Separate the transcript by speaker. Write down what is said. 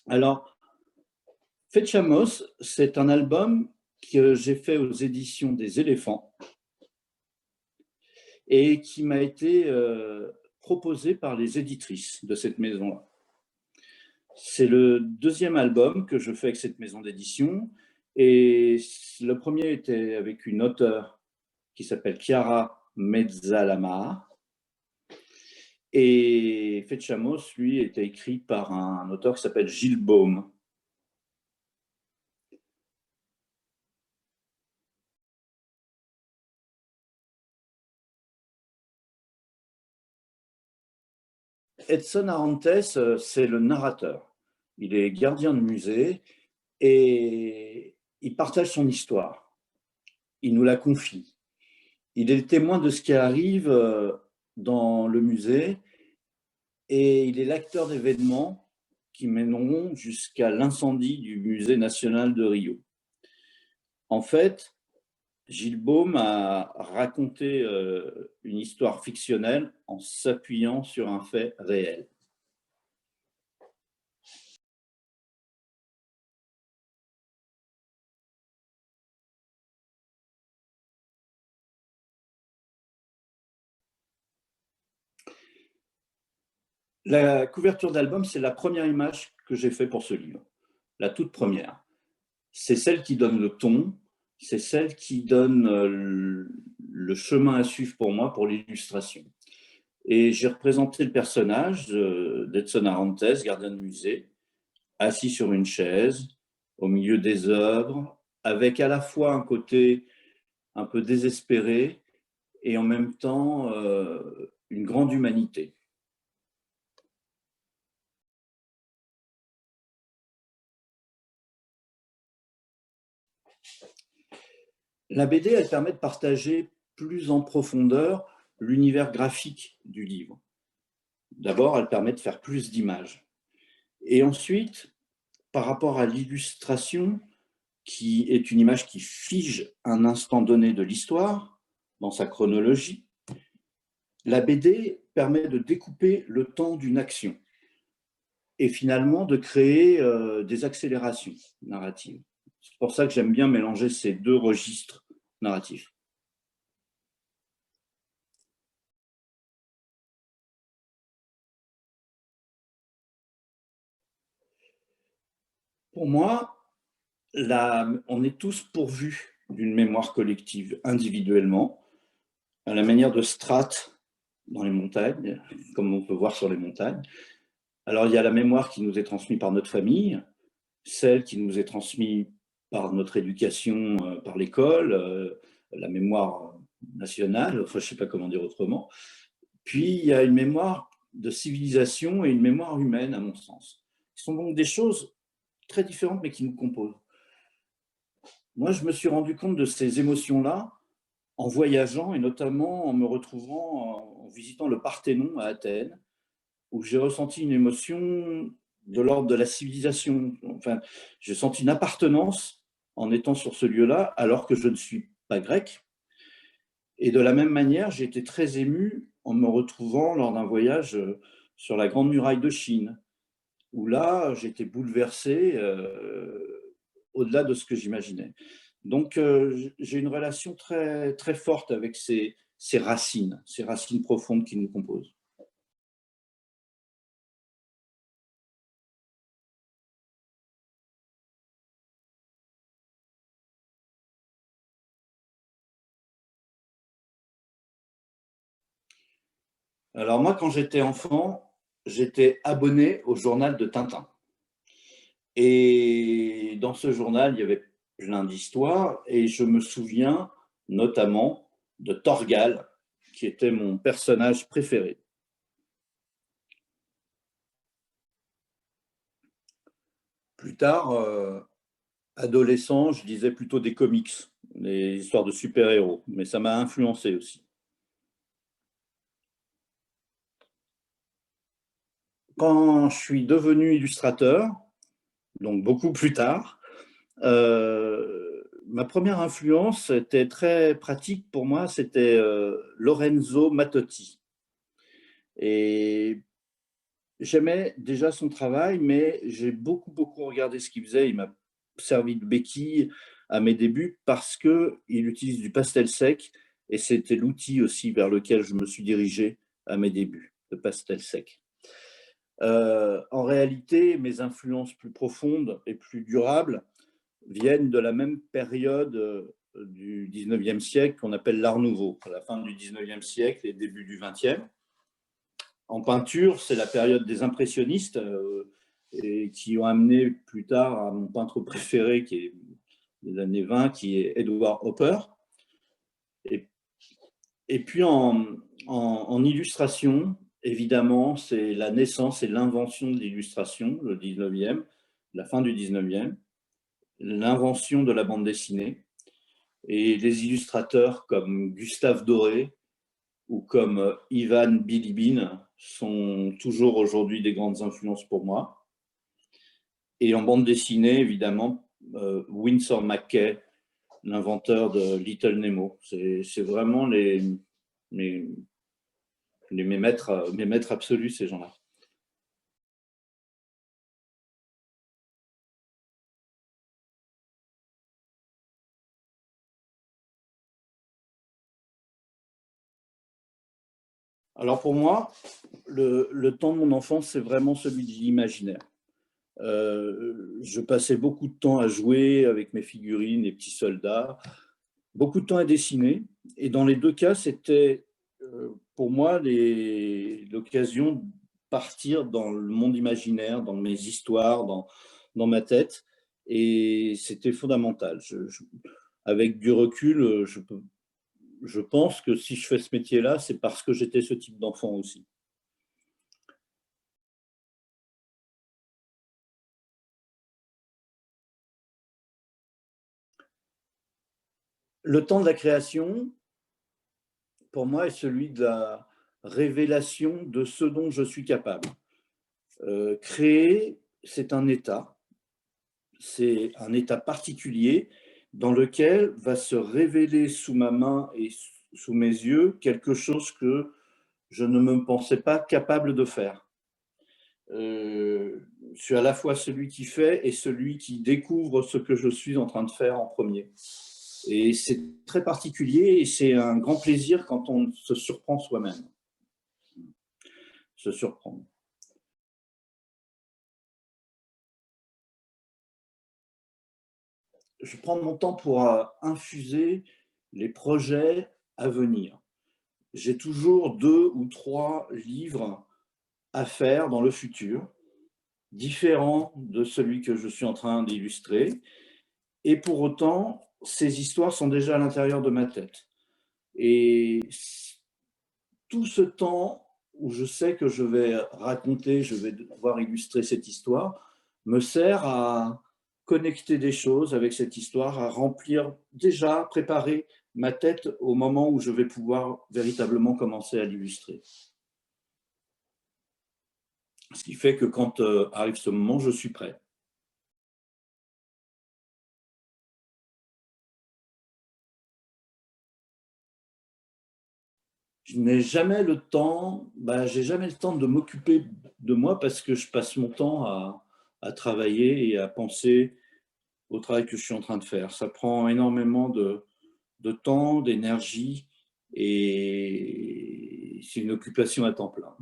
Speaker 1: Alors, Fetchamos, c'est un album que j'ai fait aux éditions des Éléphants et qui m'a été proposé par les éditrices de cette maison-là. C'est le deuxième album que je fais avec cette maison d'édition et le premier était avec une auteure qui s'appelle Chiara Mezzalamar et Fetchamos, lui, était écrit par un auteur qui s'appelle Gilles Baume. Edson Arantes, c'est le narrateur. Il est gardien de musée et il partage son histoire. Il nous la confie. Il est le témoin de ce qui arrive dans le musée et il est l'acteur d'événements qui mèneront jusqu'à l'incendie du Musée national de Rio. En fait, Gilles Baume a raconté une histoire fictionnelle en s'appuyant sur un fait réel. La couverture d'album, c'est la première image que j'ai faite pour ce livre, la toute première. C'est celle qui donne le ton, c'est celle qui donne le chemin à suivre pour moi pour l'illustration. Et j'ai représenté le personnage d'Edson Arantes, gardien de musée, assis sur une chaise, au milieu des œuvres, avec à la fois un côté un peu désespéré et en même temps une grande humanité. La BD, elle permet de partager plus en profondeur l'univers graphique du livre. D'abord, elle permet de faire plus d'images. Et ensuite, par rapport à l'illustration, qui est une image qui fige un instant donné de l'histoire, dans sa chronologie, la BD permet de découper le temps d'une action et finalement de créer des accélérations narratives. C'est pour ça que j'aime bien mélanger ces deux registres narratifs. Pour moi, on est tous pourvus d'une mémoire collective individuellement, à la manière de strates dans les montagnes, comme on peut voir sur les montagnes. Alors, il y a la mémoire qui nous est transmise par notre famille, celle qui nous est transmise par notre éducation, par l'école, la mémoire nationale, enfin, je ne sais pas comment dire autrement. Puis, il y a une mémoire de civilisation et une mémoire humaine, à mon sens. Ce sont donc des choses très différentes, mais qui nous composent. Moi, je me suis rendu compte de ces émotions-là en voyageant et notamment en me retrouvant en visitant le Parthénon à Athènes, où j'ai ressenti une émotion de l'ordre de la civilisation. Enfin, j'ai senti une appartenance en étant sur ce lieu-là, alors que je ne suis pas grec. Et de la même manière, j'ai été très ému en me retrouvant lors d'un voyage sur la Grande Muraille de Chine, où là, j'étais bouleversé au-delà de ce que j'imaginais. Donc, j'ai une relation très, très forte avec ces racines profondes qui nous composent. Alors moi, quand j'étais enfant, j'étais abonné au journal de Tintin. Et dans ce journal, il y avait plein d'histoires et je me souviens notamment de Torgal, qui était mon personnage préféré. Plus tard, adolescent, je lisais plutôt des comics, des histoires de super-héros, mais ça m'a influencé aussi. Quand je suis devenu illustrateur, donc beaucoup plus tard, ma première influence était très pratique pour moi, c'était Lorenzo Mattotti. Et J'aimais déjà son travail, mais j'ai beaucoup, beaucoup regardé ce qu'il faisait. Il m'a servi de béquille à mes débuts parce qu'il utilise du pastel sec et c'était l'outil aussi vers lequel je me suis dirigé à mes débuts, le pastel sec. En réalité, mes influences plus profondes et plus durables viennent de la même période du 19e siècle qu'on appelle l'Art nouveau, à la fin du 19e siècle et début du 20e. En peinture, c'est la période des impressionnistes et qui ont amené plus tard à mon peintre préféré qui est des années 20, qui est Edward Hopper. Et, et puis en illustration, évidemment, c'est la naissance et l'invention de l'illustration, le 19e, la fin du 19e, l'invention de la bande dessinée. Et les illustrateurs comme Gustave Doré ou comme Ivan Bilibin sont toujours aujourd'hui des grandes influences pour moi. Et en bande dessinée, évidemment, Winsor McCay, l'inventeur de Little Nemo. C'est vraiment mes maîtres absolus, ces gens-là. Alors pour moi, le temps de mon enfance, c'est vraiment celui de l'imaginaire. Je passais beaucoup de temps à jouer avec mes figurines, les petits soldats, beaucoup de temps à dessiner. Et dans les deux cas, c'était pour moi l'occasion de partir dans le monde imaginaire, dans mes histoires, dans ma tête. Et c'était fondamental. Avec du recul, je pense que si je fais ce métier-là, c'est parce que j'étais ce type d'enfant aussi. Le temps de la création, pour moi, est celui de la révélation de ce dont je suis capable. Créer, c'est un état particulier dans lequel va se révéler sous ma main et sous mes yeux quelque chose que je ne me pensais pas capable de faire. Je suis à la fois celui qui fait et celui qui découvre ce que je suis en train de faire en premier. Et c'est très particulier et c'est un grand plaisir quand on se surprend soi-même. Se surprendre. Je prends mon temps pour infuser les projets à venir. J'ai toujours 2 ou 3 livres à faire dans le futur, différents de celui que je suis en train d'illustrer. Et pour autant, ces histoires sont déjà à l'intérieur de ma tête. Et tout ce temps où je sais que je vais raconter, je vais devoir illustrer cette histoire, me sert à connecter des choses avec cette histoire, à remplir, déjà préparer ma tête au moment où je vais pouvoir véritablement commencer à l'illustrer. Ce qui fait que quand arrive ce moment, je suis prêt. Je n'ai jamais le temps, j'ai jamais le temps de m'occuper de moi parce que je passe mon temps à travailler et à penser au travail que je suis en train de faire. Ça prend énormément de temps, d'énergie et c'est une occupation à temps plein.